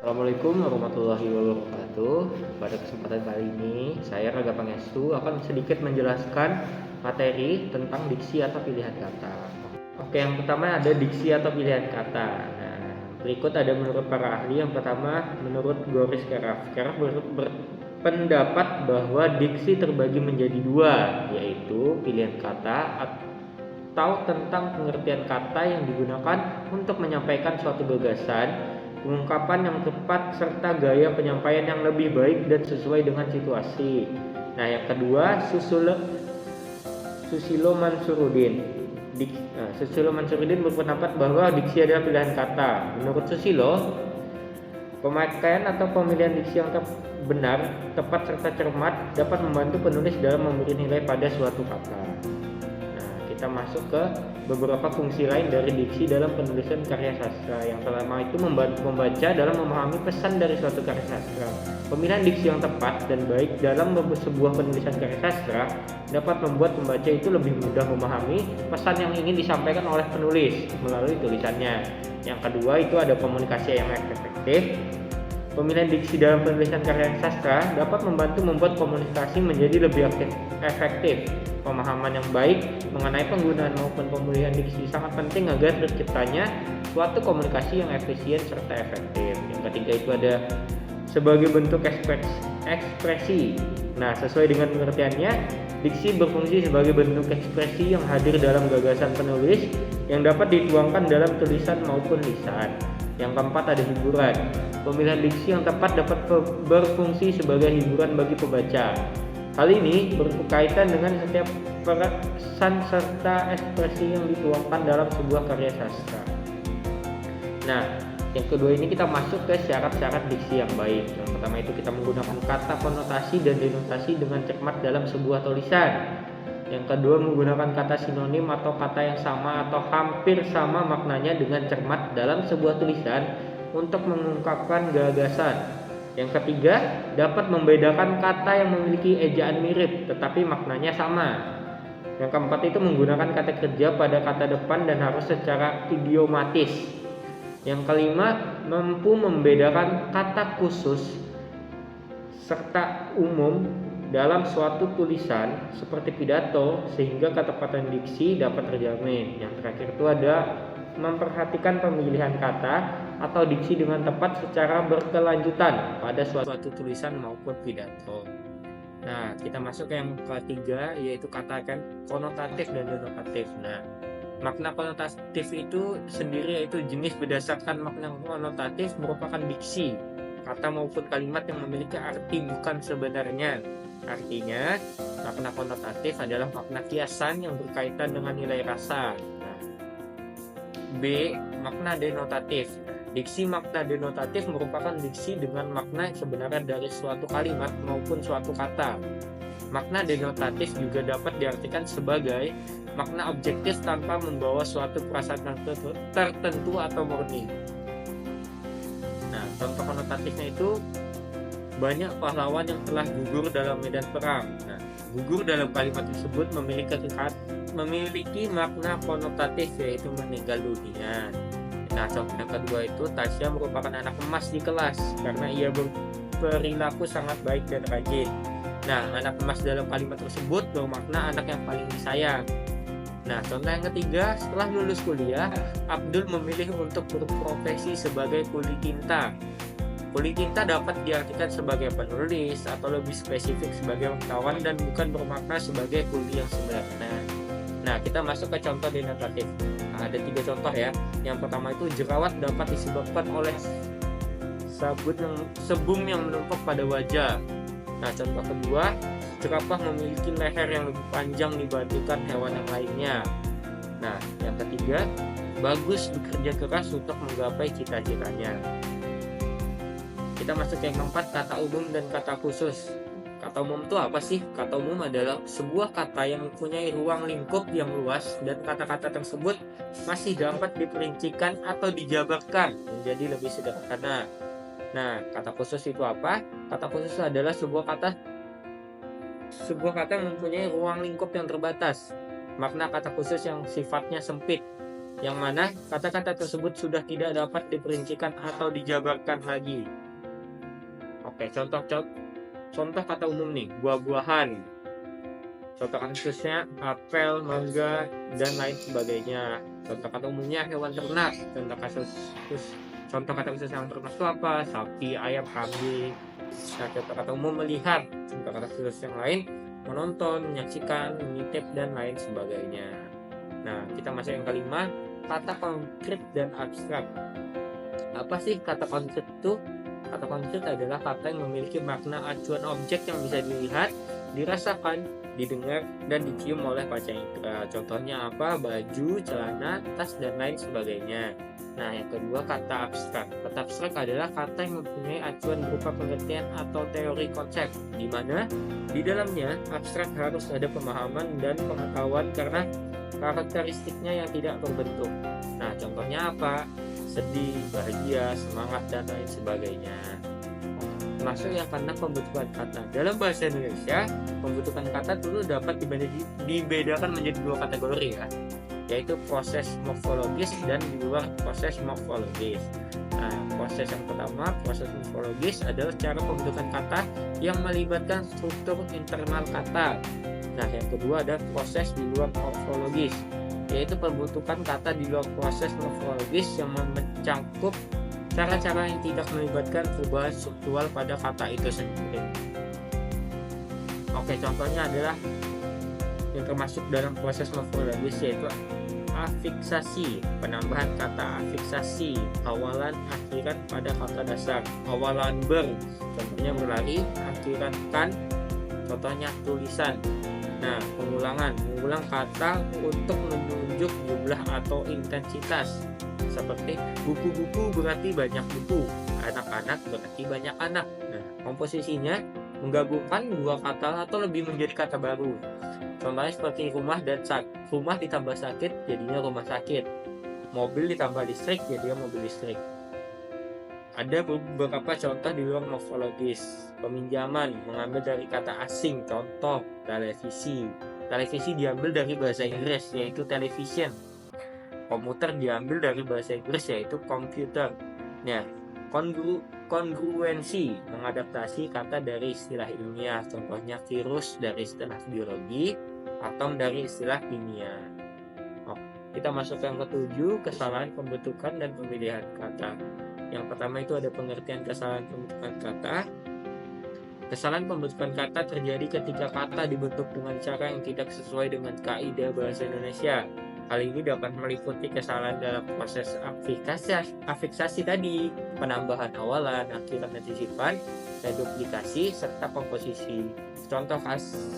Assalamualaikum warahmatullahi wabarakatuh. Pada kesempatan kali ini, saya Raga Pangestu akan sedikit menjelaskan materi tentang diksi atau pilihan kata. Oke, yang pertama ada diksi atau pilihan kata. Nah, berikut ada menurut para ahli. Yang pertama, menurut Goris Keraf. Keraf berpendapat bahwa diksi terbagi menjadi dua, yaitu pilihan kata atau tentang pengertian kata yang digunakan untuk menyampaikan suatu gagasan, pengungkapan yang tepat, serta gaya penyampaian yang lebih baik dan sesuai dengan situasi. Nah, yang kedua, Susilo Mansuruddin. Susilo Mansuruddin berpendapat bahwa diksi adalah pilihan kata. Menurut Susilo, pemakaian atau pemilihan diksi yang benar, tepat, serta cermat dapat membantu penulis dalam memberi nilai pada suatu kata. Kita masuk ke beberapa fungsi lain dari diksi dalam penulisan karya sastra. Yang pertama itu membantu membaca dalam memahami pesan dari suatu karya sastra. Pemilihan diksi yang tepat dan baik dalam sebuah penulisan karya sastra dapat membuat pembaca itu lebih mudah memahami pesan yang ingin disampaikan oleh penulis melalui tulisannya. Yang kedua itu ada komunikasi yang efektif. Pemilihan diksi dalam penulisan karya sastra dapat membantu membuat komunikasi menjadi lebih efektif. Pemahaman yang baik mengenai penggunaan maupun pemilihan diksi sangat penting agar terciptanya suatu komunikasi yang efisien serta efektif. Yang ketiga itu ada sebagai bentuk ekspresi. Nah, sesuai dengan pengertiannya, diksi berfungsi sebagai bentuk ekspresi yang hadir dalam gagasan penulis yang dapat dituangkan dalam tulisan maupun lisan. Yang keempat ada hiburan. Pemilihan diksi yang tepat dapat berfungsi sebagai hiburan bagi pembaca. Hal ini berkaitan dengan setiap pesan serta ekspresi yang dituangkan dalam sebuah karya sastra. Nah, yang kedua ini kita masuk ke syarat-syarat diksi yang baik. Yang pertama itu kita menggunakan kata konotasi dan denotasi dengan cermat dalam sebuah tulisan. Yang kedua menggunakan kata sinonim atau kata yang sama atau hampir sama maknanya dengan cermat dalam sebuah tulisan untuk mengungkapkan gagasan. Yang ketiga, dapat membedakan kata yang memiliki ejaan mirip tetapi maknanya sama. Yang keempat itu menggunakan kata kerja pada kata depan dan harus secara idiomatis. Yang kelima, mampu membedakan kata khusus serta umum dalam suatu tulisan seperti pidato sehingga ketepatan diksi dapat terjamin. Yang terakhir itu ada memperhatikan pemilihan kata atau diksi dengan tepat secara berkelanjutan pada suatu tulisan maupun pidato. Nah, kita masuk ke yang ketiga yaitu katakan konotatif dan denotatif. Nah, makna konotatif itu sendiri yaitu jenis berdasarkan makna konotatif merupakan diksi kata maupun kalimat yang memiliki arti bukan sebenarnya. Artinya, makna konotatif adalah makna kiasan yang berkaitan dengan nilai rasa. B. Makna denotatif. Diksi makna denotatif merupakan diksi dengan makna sebenarnya dari suatu kalimat maupun suatu kata. Makna denotatif juga dapat diartikan sebagai makna objektif tanpa membawa suatu perasaan tertentu atau murni. Nah, contoh konotatifnya itu banyak pahlawan yang telah gugur dalam medan perang. Nah, gugur dalam kalimat tersebut memiliki makna konotatif yaitu meninggal dunia. Nah, contoh yang kedua itu Tasya merupakan anak emas di kelas karena ia berperilaku sangat baik dan rajin. Nah, anak emas dalam kalimat tersebut bermakna anak yang paling disayang. Nah, contoh yang ketiga, setelah lulus kuliah, Abdul memilih untuk berprofesi sebagai kuli tinta. Kuli tinta dapat diartikan sebagai penulis atau lebih spesifik sebagai wartawan dan bukan bermakna sebagai kuli yang sebenarnya. Nah, kita masuk ke contoh denotatif. Nah, ada 3 contoh ya. Yang pertama itu jerawat dapat disebabkan oleh sebum yang menumpuk pada wajah. Nah, contoh kedua, jerapah memiliki leher yang lebih panjang dibandingkan hewan yang lainnya. Nah, yang ketiga, bagus bekerja keras untuk menggapai cita-citanya. Kita masuk ke yang keempat, kata umum dan kata khusus. Kata umum itu apa sih? Kata umum adalah sebuah kata yang mempunyai ruang lingkup yang luas dan kata-kata tersebut masih dapat diperincikan atau dijabarkan menjadi lebih sederhana. Nah, kata khusus itu apa? Kata khusus adalah sebuah kata yang mempunyai ruang lingkup yang terbatas. Makna kata khusus yang sifatnya sempit. yang mana kata-kata tersebut sudah tidak dapat diperincikan atau dijabarkan lagi. Oke, contoh kata umum nih, buah-buahan. Contoh kasusnya apel, mangga, dan lain sebagainya. Contoh kata umumnya hewan ternak. Contoh kata khusus hewan ternak itu apa? Sapi, ayam, kambing. Nah, contoh kata umum melihat. Contoh kata khusus yang lain menonton, menyaksikan, mengintip, dan lain sebagainya. Nah, kita masuk yang kelima, kata konkret dan abstrak. Apa sih kata konkret itu? Kata konkret adalah kata yang memiliki makna acuan objek yang bisa dilihat, dirasakan, didengar, dan dicium oleh panca indera. Contohnya apa? Baju, celana, tas, dan lain sebagainya. Nah, yang kedua, kata abstrak. Kata abstrak adalah kata yang mempunyai acuan berupa pengertian atau teori konsep, di mana di dalamnya abstrak harus ada pemahaman dan pengetahuan karena karakteristiknya yang tidak berbentuk. Nah, contohnya apa? Sedih, bahagia, semangat, dan lain sebagainya. Masuk yang karena pembentukan kata. Dalam bahasa Indonesia, pembentukan kata dulu dapat dibedakan menjadi dua kategori ya, yaitu proses morfologis dan di luar proses morfologis. Nah, proses yang pertama, proses morfologis adalah cara pembentukan kata yang melibatkan struktur internal kata. Nah, yang kedua ada proses di luar morfologis, yaitu pembentukan kata di luar proses morfologis yang mencakup cara-cara yang tidak melibatkan perubahan struktural pada kata itu sendiri. Oke, contohnya adalah yang termasuk dalam proses morfologis, yaitu afiksasi, penambahan kata afiksasi, awalan akhiran pada kata dasar. Awalan ber, contohnya berlari, akhiran kan, contohnya tulisan. Nah, mengulang kata untuk menunjuk jumlah atau intensitas. Seperti buku-buku berarti banyak buku, anak-anak berarti banyak anak. Nah, komposisinya menggabungkan dua kata atau lebih menjadi kata baru. Contohnya seperti rumah dan rumah ditambah sakit jadinya rumah sakit. Mobil ditambah listrik jadinya mobil listrik. Ada beberapa contoh di luar morfologis. Peminjaman mengambil dari kata asing, contoh televisi. Televisi diambil dari bahasa Inggris yaitu television. Komputer diambil dari bahasa Inggris yaitu computer. Nah, kongruensi mengadaptasi kata dari istilah ilmiah, contohnya virus dari istilah biologi, atom dari istilah kimia. Kita masuk yang ketujuh, kesalahan pembentukan dan pemilihan kata. Yang pertama itu ada pengertian kesalahan pembentukan kata. Kesalahan pembentukan kata terjadi ketika kata dibentuk dengan cara yang tidak sesuai dengan kaidah bahasa Indonesia. Hal ini dapat meliputi kesalahan dalam proses afiksasi tadi, penambahan awalan, akhiran antisipan, reduplikasi, serta komposisi. Contoh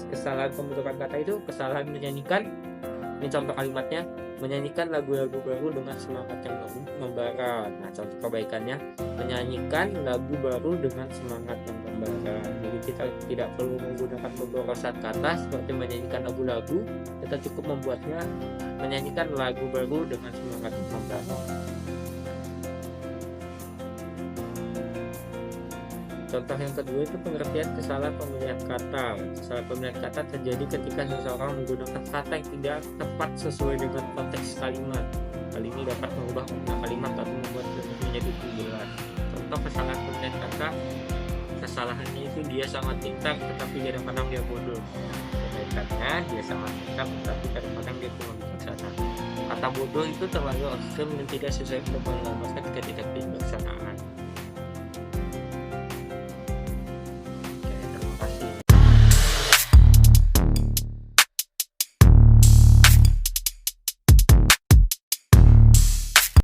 kesalahan pembentukan kata itu kesalahan menyanyikan, ini contoh kalimatnya, menyanyikan lagu-lagu baru dengan semangat yang membara. Nah, contoh kebaikannya, menyanyikan lagu baru dengan semangat yang membara. Jadi kita tidak perlu menggunakan pemborosan kata seperti menyanyikan lagu-lagu, kita cukup membuatnya menyanyikan lagu baru dengan semangat yang membara. Contoh yang kedua itu pengertian kesalahan pemilihan kata. Kesalahan pemilihan kata terjadi ketika seseorang menggunakan kata yang tidak tepat sesuai dengan konteks kalimat. Hal ini dapat mengubah makna kalimat atau membuat menjadi kumpulan. Contoh kesalahan pemilihan kata, kesalahannya itu dia sangat pintar tetapi kadang-kadang dia bodoh. Kebaikannya dia sangat pintar tetapi kadang-kadang dia kurang bijaksana. Kata bodoh itu terlalu ekstrem dan tidak sesuai untuk menggambarkan ketidakbijaksanaan.